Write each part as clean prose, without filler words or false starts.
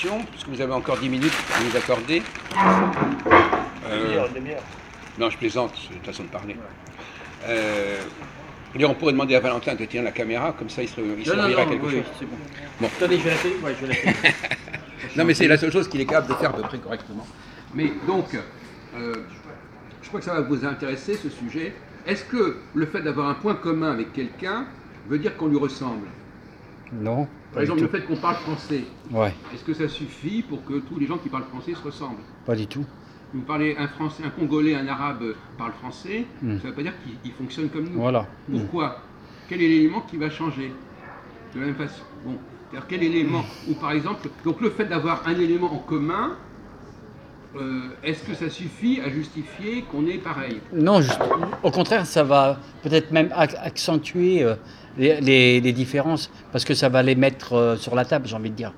question, puisque vous avez encore 10 minutes à nous accorder. Une demi-heure. Non, je plaisante, c'est une façon de parler. On pourrait demander à Valentin de tenir la caméra, comme ça il servira quelque chose. C'est bon. Bon. Attendez, je vais la télé. Ouais, je vais la télé. Non, mais c'est la seule chose qu'il est capable de faire à peu près correctement. Mais donc, je crois que ça va vous intéresser, ce sujet. Est-ce que le fait d'avoir un point commun avec quelqu'un veut dire qu'on lui ressemble? Non. Par exemple, le fait qu'on parle français, Ouais, est-ce que ça suffit pour que tous les gens qui parlent français se ressemblent? pas du tout. Vous parlez un Français, un Congolais, un Arabe parle français, ça ne veut pas dire qu'il fonctionne comme nous. Voilà. Pourquoi? Quel est l'élément qui va changer? De la même façon. Bon, c'est-à-dire quel élément? Ou par exemple, donc le fait d'avoir un élément en commun, est-ce que ça suffit à justifier qu'on est pareil? Non, au contraire, ça va peut-être même accentuer les différences, parce que ça va les mettre sur la table, j'ai envie de dire.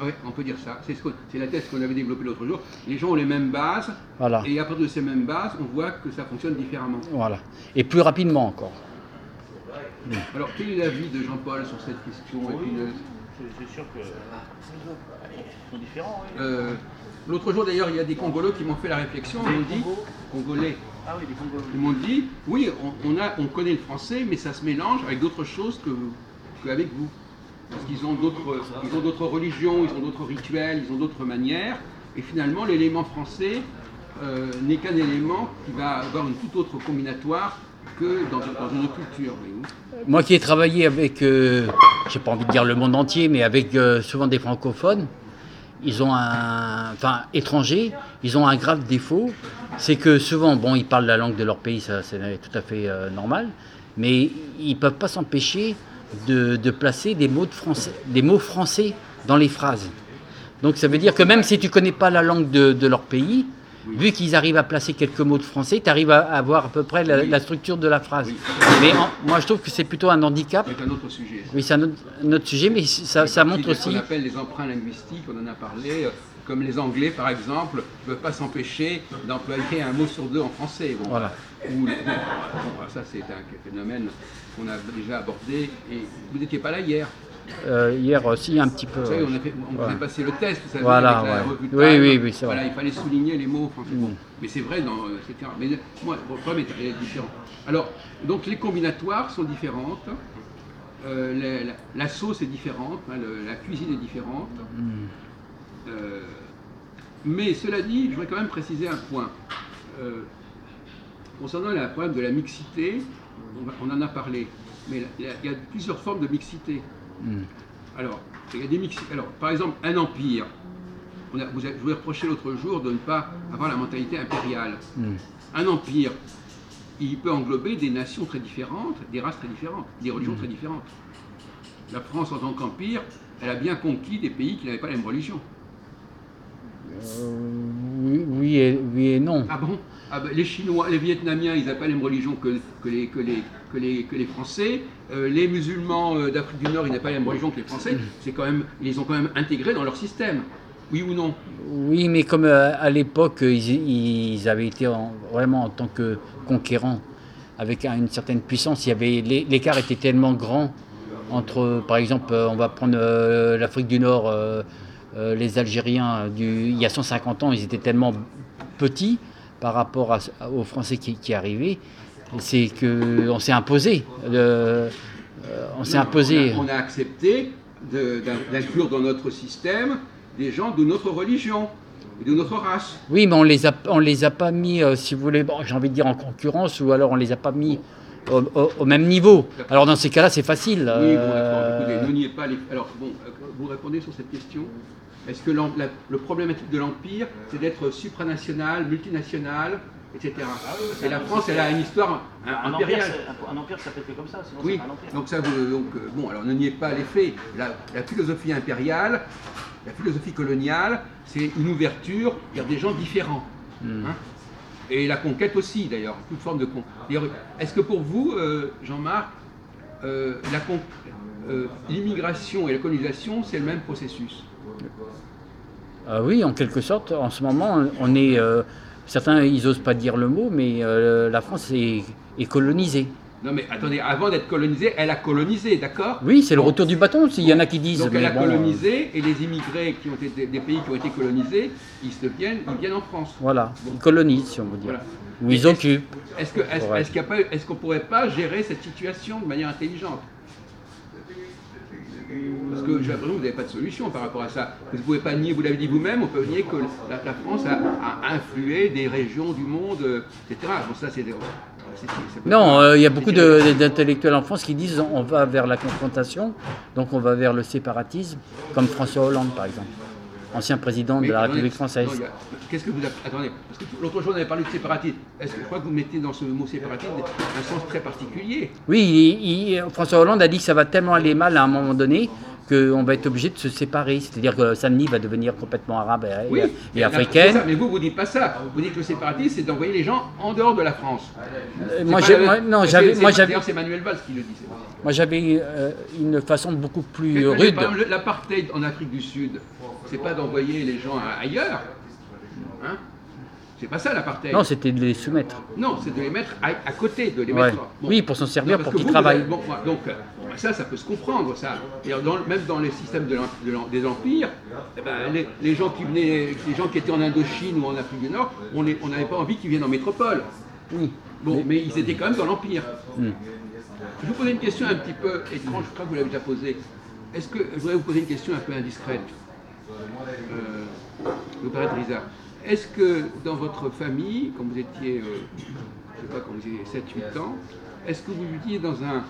Oui, on peut dire ça. C'est la thèse qu'on avait développée l'autre jour. Les gens ont les mêmes bases, Voilà. et à partir de ces mêmes bases, on voit que ça fonctionne différemment. Voilà. Et plus rapidement encore. Alors, quel est l'avis de Jean-Paul sur cette question C'est sûr que ils sont différents. Oui. L'autre jour, d'ailleurs, il y a des Congolais qui m'ont fait la réflexion. Ils m'ont dit, Congolais, Ah oui, des Congolais. ils m'ont dit, oui, on connaît le français, mais ça se mélange avec d'autres choses qu'avec vous. Parce qu'ils ont d'autres religions, ils ont d'autres rituels, ils ont d'autres manières. Et finalement, l'élément français n'est qu'un élément qui va avoir une toute autre combinatoire que dans une autre culture. Moi qui ai travaillé avec, j'ai pas envie de dire le monde entier, mais avec souvent des francophones, étrangers, ils ont un grave défaut, c'est que souvent, bon, ils parlent la langue de leur pays, ça c'est tout à fait normal, mais ils peuvent pas s'empêcher de placer des mots français dans les phrases. Donc ça veut dire que même si tu connais pas la langue de leur pays, vu qu'ils arrivent à placer quelques mots de français, tu arrives à avoir à peu près la structure de la phrase. Oui. Mais moi je trouve que c'est plutôt un handicap. C'est un autre sujet. Oui, c'est un autre sujet, mais ça montre aussi... Ce qu'on appelle les emprunts linguistiques, on en a parlé, comme les Anglais par exemple, ne peuvent pas s'empêcher d'employer un mot sur deux en français. Bon. Voilà. Ça c'est un phénomène qu'on a déjà abordé, et vous n'étiez pas là hier. Hier aussi un petit peu. Vous savez, on a passé le test, vous savez, Voilà, avec la ouais. revue de Oui, c'est voilà, vrai. il fallait souligner les mots français. Bon. Mais c'est vrai, etc. Mais moi, le problème est différent. Alors, donc les combinatoires sont différentes, la sauce est différente, hein, la cuisine est différente. Mais cela dit, je voudrais quand même préciser un point. Concernant le problème de la mixité, on en a parlé, mais il y a plusieurs formes de mixité. Alors, il y a des mixités. Alors, par exemple, un empire. Je vous ai reproché l'autre jour de ne pas avoir la mentalité impériale. Un empire, il peut englober des nations très différentes, des races très différentes, des religions très différentes. La France, en tant qu'empire, elle a bien conquis des pays qui n'avaient pas la même religion. Oui et non. Ah bon? Les Chinois, les Vietnamiens, ils n'avaient pas la même religion que les Français. Les musulmans d'Afrique du Nord, ils n'avaient pas la même religion que les Français. Ils les ont quand même intégrés dans leur système. Oui ou non? Oui, mais comme à l'époque, ils avaient été vraiment en tant que conquérants, avec une certaine puissance, l'écart était tellement grand entre, par exemple, on va prendre l'Afrique du Nord, les Algériens, il y a 150 ans, ils étaient tellement petits par rapport aux Français qui arrivaient, c'est qu'on s'est imposé. On a accepté d'inclure dans notre système des gens de notre religion et de notre race. Oui, mais on les a pas mis, si vous voulez, j'ai envie de dire en concurrence, ou alors on les a pas mis au même niveau. Alors dans ces cas-là, c'est facile. Oui, bon, d'accord. Écoutez, ne niez pas les... Alors, bon, vous répondez sur cette question. Est-ce que le problématique de l'Empire, c'est d'être supranational, multinational, etc. Et la France, elle a une histoire impériale. Un empire, ça peut être comme ça, sinon oui, c'est pas un empire. donc ça, bon, alors ne niez pas les faits. La philosophie impériale, la philosophie coloniale, c'est une ouverture vers des gens différents. Hein. Et la conquête aussi, d'ailleurs, toute forme de conquête. Est-ce que pour vous, Jean-Marc, l'immigration et la colonisation, c'est le même processus? Oui, en quelque sorte. En ce moment, on est... certains, ils n'osent pas dire le mot, mais la France est colonisée. Non mais attendez, avant d'être colonisée, elle a colonisé, d'accord? Oui, c'est le retour du bâton, s'il y en a qui disent. Donc elle mais a bon, colonisé, et les immigrés qui ont été des pays qui ont été colonisés, ils viennent en France. Voilà, ils colonisent, si on veut dire. Voilà. Ou ils occupent. Est-ce qu'on ne pourrait pas gérer cette situation de manière intelligente? Parce que j'ai l'impression que vous n'avez pas de solution par rapport à ça. Vous ne pouvez pas nier, vous l'avez dit vous-même, on peut nier que la France a influé des régions du monde, etc. Bon, ça, Non, il y a beaucoup d'intellectuels en France qui disent on va vers la confrontation, donc on va vers le séparatisme, comme François Hollande par exemple, ancien président de la République française. Qu'est-ce que vous attendez, parce que l'autre jour on avait parlé de séparatisme. Est-ce que je crois que vous mettez dans ce mot séparatisme un sens très particulier? Oui, François Hollande a dit que ça va tellement aller mal à un moment donné qu'on va être obligé de se séparer. C'est-à-dire que Saint-Denis va devenir complètement arabe et africaine. Ça, mais vous ne dites pas ça. Vous dites que le séparatisme, c'est d'envoyer les gens en dehors de la France. D'ailleurs, c'est Manuel Valls qui le dit. Moi, j'avais une façon beaucoup plus rude. Par exemple, l'apartheid en Afrique du Sud, c'est pas d'envoyer les gens ailleurs. Hein? C'est pas ça l'apartheid. Non, c'était de les soumettre. Non, c'est de les mettre à côté, de les mettre. Bon. Oui, pour s'en servir, pour qu'ils travaillent. Donc ça peut se comprendre, ça. Et même dans les systèmes des empires, eh ben, les gens qui venaient, les gens qui étaient en Indochine ou en Afrique du Nord, on n'avait pas envie qu'ils viennent en métropole. Oui. Bon, mais ils étaient quand même dans l'empire. Je vous posais une question un petit peu étrange, je crois que vous l'avez déjà posée. Je voudrais vous poser une question un peu indiscrète. Le père Drisa. Est-ce que dans votre famille, quand vous étiez, je sais pas, quand vous aviez 7-8 ans, est-ce que vous viviez dans un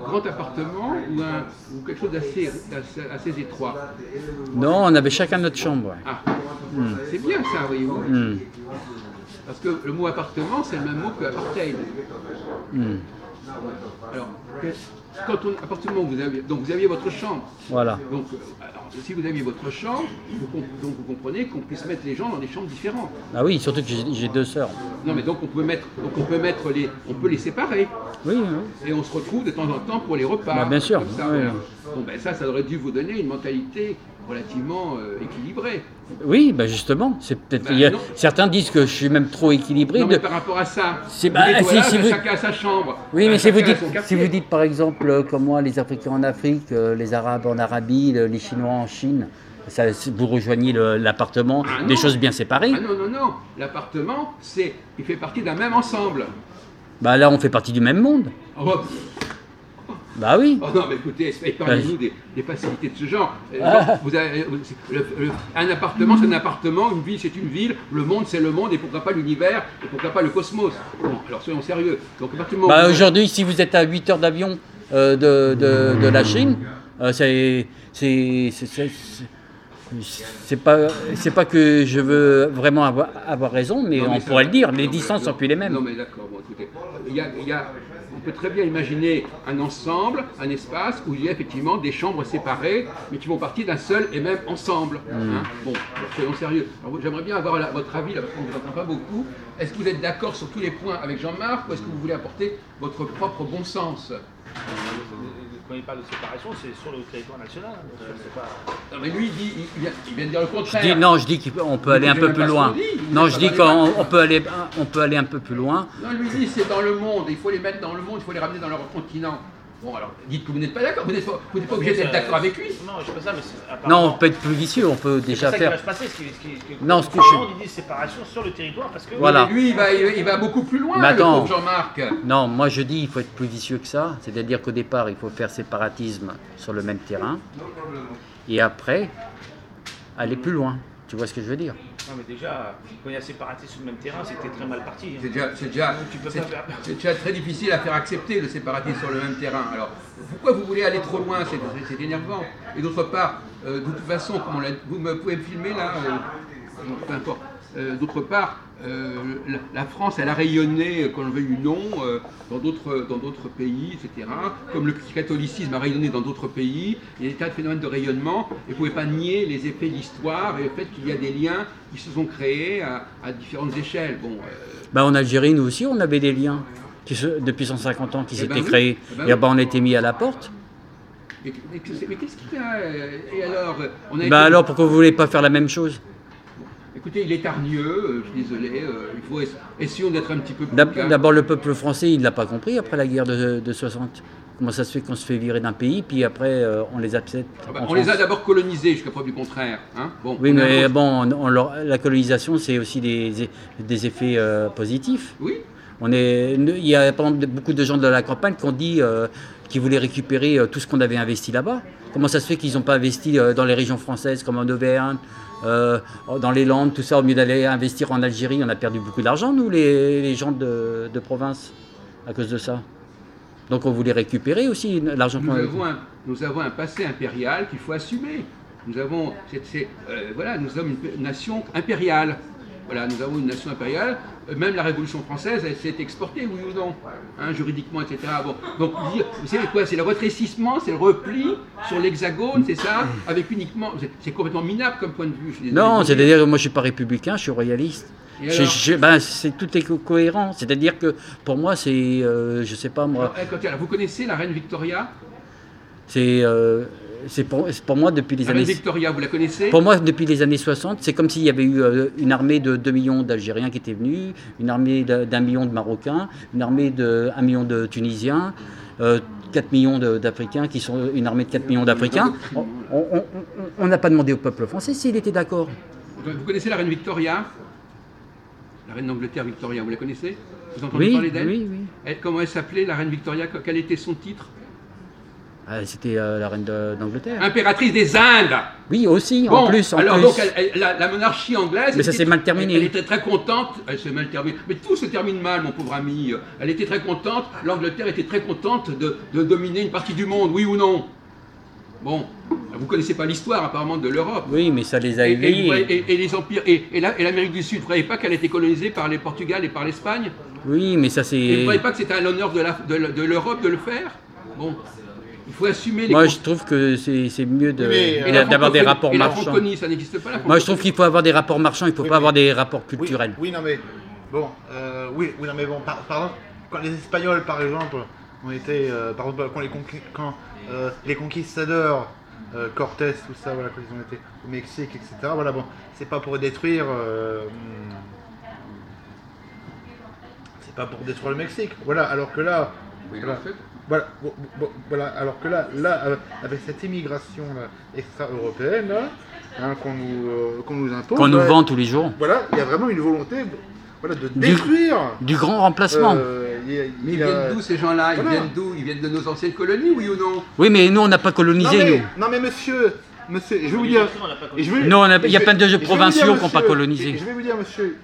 grand appartement ou quelque chose d'assez étroit? Non, on avait chacun notre chambre. Ouais. Ah, c'est bien ça, voyez-vous. Parce que le mot appartement, c'est le même mot que apartheid. Alors, appartement, vous aviez votre chambre. Voilà. Donc, si vous aviez votre chambre, vous comprenez qu'on puisse mettre les gens dans des chambres différentes. Ah oui, surtout que j'ai 2 sœurs. Non, mais donc on peut les séparer. Oui. Et on se retrouve de temps en temps pour les repas. Bah, bien sûr. Comme ça, oui. Bon, ben ça aurait dû vous donner une mentalité relativement équilibrée. Oui, ben justement, c'est peut-être. Certains disent que je suis même trop équilibré. Non, mais par rapport à ça, chacun a sa chambre. Oui, mais si vous dites par exemple, comme moi, les Africains en Afrique, les Arabes en Arabie, les Chinois en Chine, vous rejoignez l'appartement, des choses bien séparées. Ah non. L'appartement, il fait partie d'un même ensemble. Bah là, on fait partie du même monde. Bah oui. Oh non, mais écoutez, parlez-nous des facilités de ce genre. Un appartement, c'est un appartement, une ville, c'est une ville, le monde, c'est le monde, et pourquoi pas l'univers, et pourquoi pas le cosmos. Bon, alors soyons sérieux. Donc, aujourd'hui, si vous êtes à 8 heures d'avion de la Chine, c'est pas que je veux vraiment avoir raison, mais on pourrait le dire, les distances sont plus les mêmes. Non, mais d'accord, bon, écoutez, on peut très bien imaginer un ensemble, un espace où il y a effectivement des chambres séparées, mais qui font partie d'un seul et même ensemble. Hein. Bon, soyons sérieux. J'aimerais bien avoir votre avis, là, parce qu'on ne vous entend pas beaucoup. Est-ce que vous êtes d'accord sur tous les points avec Jean-Marc, ou est-ce que vous voulez apporter votre propre bon sens? Quand il parle de séparation, c'est sur le territoire national. Non, mais lui, il vient de dire le contraire. Je dis qu'on peut aller un peu plus loin. Non, je dis qu'on peut aller un peu plus loin. Non, lui dit c'est dans le monde, il faut les mettre dans le monde, il faut les ramener dans leur continent. Bon, alors, dites que vous n'êtes pas d'accord, vous n'êtes pas obligé d'être d'accord avec lui. Non, je ne sais pas ça, mais non, on peut être plus vicieux, on peut déjà faire. C'est ça qui va se passer, non, il dit séparation sur le territoire, parce que... Voilà. Mais lui, il va beaucoup plus loin, le pauvre Jean-Marc. Non, moi je dis il faut être plus vicieux que ça, c'est-à-dire qu'au départ, il faut faire séparatisme sur le même terrain, et après, aller plus loin. Tu vois ce que je veux dire? Non, mais déjà, quand il y a séparatisme sur le même terrain, c'était très mal parti. C'est déjà très difficile à faire accepter le séparatisme sur le même terrain. Alors, pourquoi vous voulez aller trop loin? C'est énervant. Et d'autre part, de toute façon, vous pouvez me filmer là, peu importe. D'autre part, la France, elle a rayonné, qu'on le veuille ou non, dans d'autres pays, etc. Comme le catholicisme a rayonné dans d'autres pays, il y a des tas de phénomènes de rayonnement, et vous ne pouvez pas nier les effets de l'histoire et le fait qu'il y a des liens qui se sont créés à différentes échelles. Bon, en Algérie, nous aussi, on avait des liens depuis 150 ans qui s'étaient créés. Et on a été mis à la porte. Mais qu'est-ce qu'il y a? Et alors alors, pourquoi vous ne voulez pas faire la même chose? Écoutez, il est hargneux, je suis désolé, il faut essayons d'être un petit peu plus calme. D'abord, le peuple français, il ne l'a pas compris après la guerre de 60. Comment ça se fait qu'on se fait virer d'un pays, puis après on les accepte on les a d'abord colonisés jusqu'à preuve du contraire. Hein, bon, oui, mais bon, la colonisation, c'est aussi des effets positifs. Oui. Il y a par exemple beaucoup de gens de la campagne qui ont dit qu'ils voulaient récupérer tout ce qu'on avait investi là-bas. Comment ça se fait qu'ils n'ont pas investi dans les régions françaises comme en Auvergne, dans les Landes, tout ça, au lieu d'aller investir en Algérie? On a perdu beaucoup d'argent, nous, les gens de province, à cause de ça. Donc on voulait récupérer aussi l'argent qu'on avait. Nous avons un passé impérial qu'il faut assumer. Nous avons, voilà, nous sommes une nation impériale. Voilà, nous avons une nation impériale. Même la Révolution française, elle s'est exportée, oui ou non, hein, juridiquement, etc. Bon, donc, vous savez quoi? C'est le retrécissement, c'est le repli sur l'hexagone, c'est ça, avec uniquement. C'est complètement minable comme point de vue. Non, c'est-à-dire que moi je suis pas républicain, je suis royaliste. Tout est cohérent. C'est-à-dire que pour moi, c'est, je sais pas moi. Alors, vous connaissez la reine Victoria? C'est pour moi depuis les années. La reine Victoria, vous la connaissez? Pour moi, depuis les années 60, c'est comme s'il y avait eu une armée de 2 millions d'Algériens qui étaient venus, une armée d'1 million de Marocains, une armée de 1 million de Tunisiens, 4 millions d'Africains qui sont une armée de 4 millions d'Africains. On n'a pas demandé au peuple français s'il était d'accord. Vous connaissez la reine Victoria? La reine d'Angleterre Victoria, vous la connaissez? Vous entendez parler d'elle? Oui. Comment elle s'appelait, la reine Victoria? Quel était son titre? C'était la reine d'Angleterre. Impératrice des Indes. Oui, aussi, bon, en plus. Alors donc, la monarchie anglaise... Mais ça s'est mal terminé. Elle était très contente. Elle s'est mal terminée. Mais tout se termine mal, mon pauvre ami. Elle était très contente. L'Angleterre était très contente de dominer une partie du monde, oui ou non? Bon, vous ne connaissez pas l'histoire apparemment de l'Europe. Oui, mais ça les a éveillés. Et les empires... Et l'Amérique du Sud, vous ne croyez pas qu'elle a été colonisée par les Portugal et par l'Espagne? Oui, mais ça c'est... Et vous ne croyez pas que c'était à l'honneur de l'Europe de le faire? Bon... Il faut assumer les... Moi, je trouve que c'est mieux d'avoir des rapports marchands. Et la francophonie, ça n'existe pas, la francophonie. Moi, je trouve qu'il faut avoir des rapports marchands, il ne faut pas avoir des rapports culturels. Oui, non, mais bon, non, mais bon, pardon, quand les Espagnols, par exemple, ont été, par exemple, quand les conquistadors, Cortés, tout ça, voilà, quand ils ont été au Mexique, etc., voilà, bon, c'est pas pour détruire... c'est pas pour détruire le Mexique, voilà, alors que là... Oui, voilà, en fait. Voilà, alors que là, avec cette immigration extra-européenne qu'on nous impose, qu'on nous vend tous les jours. Voilà, il y a vraiment une volonté, voilà, de détruire du grand remplacement. Mais ils viennent d'où ces gens-là? Voilà. Ils viennent d'où? Ils viennent de nos anciennes colonies, oui ou non? Oui, mais nous on n'a pas colonisé. Non mais monsieur, je vais vous dire. Non, il y a plein de provinciaux qui n'ont pas colonisé. Je vais vous dire, monsieur.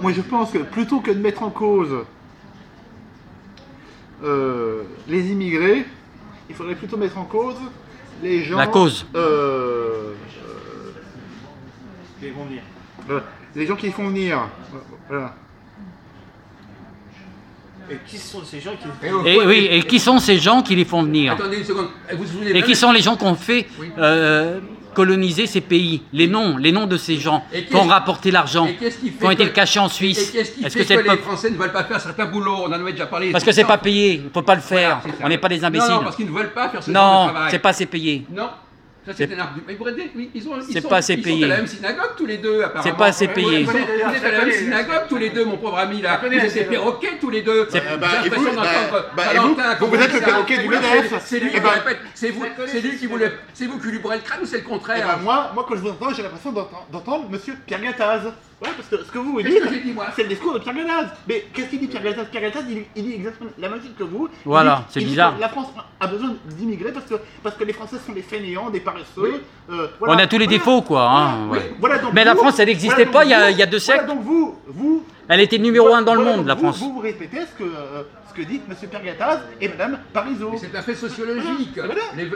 Moi je pense que plutôt que de mettre en cause les immigrés, il faudrait plutôt mettre en cause les gens... La cause. Qui vont venir. Les gens qui font venir. Voilà. Et qui sont ces gens qui... Et qui sont ces gens qui les font venir? Attendez une seconde. Et qui sont les gens qui ont fait... coloniser ces pays, les noms de ces gens qui ont rapporté l'argent, qui ont été cachés en Suisse. Est-ce que les Français ne veulent pas faire certains boulots? On en avait déjà parlé. Parce que c'est pas payé, il ne faut pas le faire. Voilà, on n'est pas des imbéciles. Non, parce qu'ils ne veulent pas faire ce genre de travail. Non, c'est pas assez payé. Non, ça c'est un argument. Ils sont pas assez payé. à la même synagogue tous les deux, apparemment. C'est pas assez payé. Vous êtes à la même synagogue tous les deux, mon pauvre ami là. Vous êtes des perroquets tous les deux. J'ai l'impression d'entendre Valentin. Vous êtes le perroquet du MEDEF. C'est lui qui répète. C'est lui qui voulait. C'est vous qui lui bourrez le crâne ou c'est le contraire? Moi quand je vous entends, j'ai l'impression d'entendre monsieur Pierre Gattaz. Ouais, parce que ce que vous dites, c'est le discours de Pierre Gattaz. Mais qu'est-ce qu'il dit Pierre Gattaz? Pierre Gattaz, il dit exactement la même chose que vous. Voilà, c'est bizarre. La France a besoin d'immigrer parce que les Français sont des fainéants, des paresseux. Voilà. On a tous les défauts, quoi. Hein, ouais. Voilà, donc mais la France, elle n'existait pas il y a 2 siècles. Donc vous, elle était numéro 1 dans le monde, la France. Vous répétez ce que dit M. Pierre Gattaz et Mme Parisot. C'est un fait sociologique.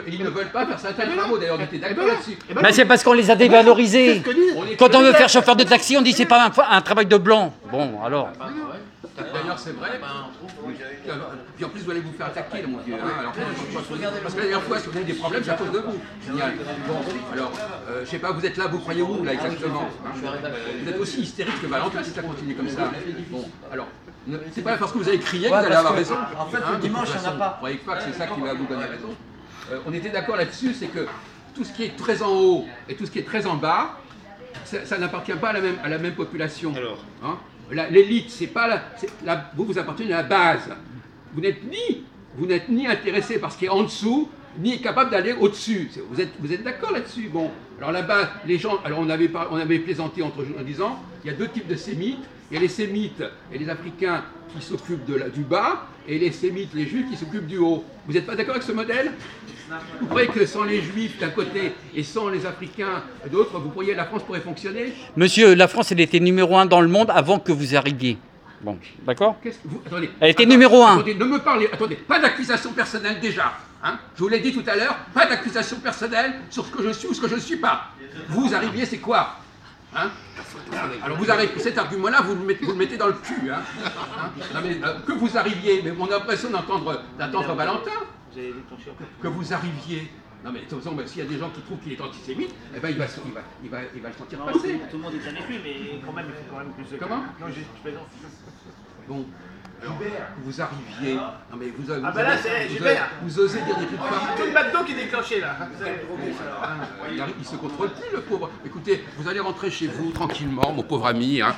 Ils ne veulent pas faire certains travaux, d'ailleurs, on était d'accord là-dessus. C'est parce qu'on les a dévalorisés. Quand on veut faire chauffeur de taxi, on dit c'est pas un travail de blanc. Bon, alors. D'ailleurs, c'est vrai. Puis en plus, vous allez vous faire attaquer, mon vieux. Alors, parce que la dernière fois, si vous avez des problèmes, c'est à cause de vous. Génial. Bon, alors, je sais pas, vous êtes là, vous croyez où, là, exactement? Vous êtes aussi hystérique que Valentin si ça continue comme ça. Bon, alors, c'est pas parce que vous avez crié que vous allez avoir raison. En fait, le dimanche, il n'y en a pas. Vous croyez pas que c'est ça qui va vous donner raison? On était d'accord là-dessus, c'est que tout ce qui est très en haut et tout ce qui est très en bas, ça n'appartient pas à la même population. Alors. Hein, l'élite, c'est pas vous appartenez à la base. Vous n'êtes ni intéressé par ce qui est en dessous, ni capable d'aller au-dessus. Vous êtes d'accord là-dessus? Bon, alors là-bas, les gens, alors on avait plaisanté en disant, il y a deux types de sémites. Il y a les sémites et les Africains qui s'occupent du bas, et les sémites, les juifs qui s'occupent du haut. Vous n'êtes pas d'accord avec ce modèle? Vous croyez que sans les juifs d'un côté et sans les Africains d'autre, la France pourrait fonctionner? Monsieur, la France, elle était numéro 1 dans le monde avant que vous arriviez. Bon, d'accord? Attendez, elle était numéro 1. Attendez, ne me parlez, attendez, pas d'accusation personnelle déjà. Hein, je vous l'ai dit tout à l'heure, pas d'accusation personnelle sur ce que je suis ou ce que je ne suis pas. Vous arriviez, c'est quoi? Hein, alors vous arrivez, cet argument-là, vous le mettez dans le cul. Hein, non, mais, que vous arriviez, mais on a l'impression d'entendre Valentin. Que vous arriviez. Non mais de toute façon, s'il y a des gens qui trouvent qu'il est antisémite, eh ben, il va le sentir passer. Tout le monde est avec lui, mais quand même, il faut quand même plus de... Comment? Non, je plaisante. Bon, alors, vous arriviez... Non mais vous osez dire des trucs pareils. Tout le McDo qui est déclenché là. Il se contrôle plus, le pauvre. Écoutez, vous allez rentrer chez vous tranquillement, mon pauvre ami. Hein.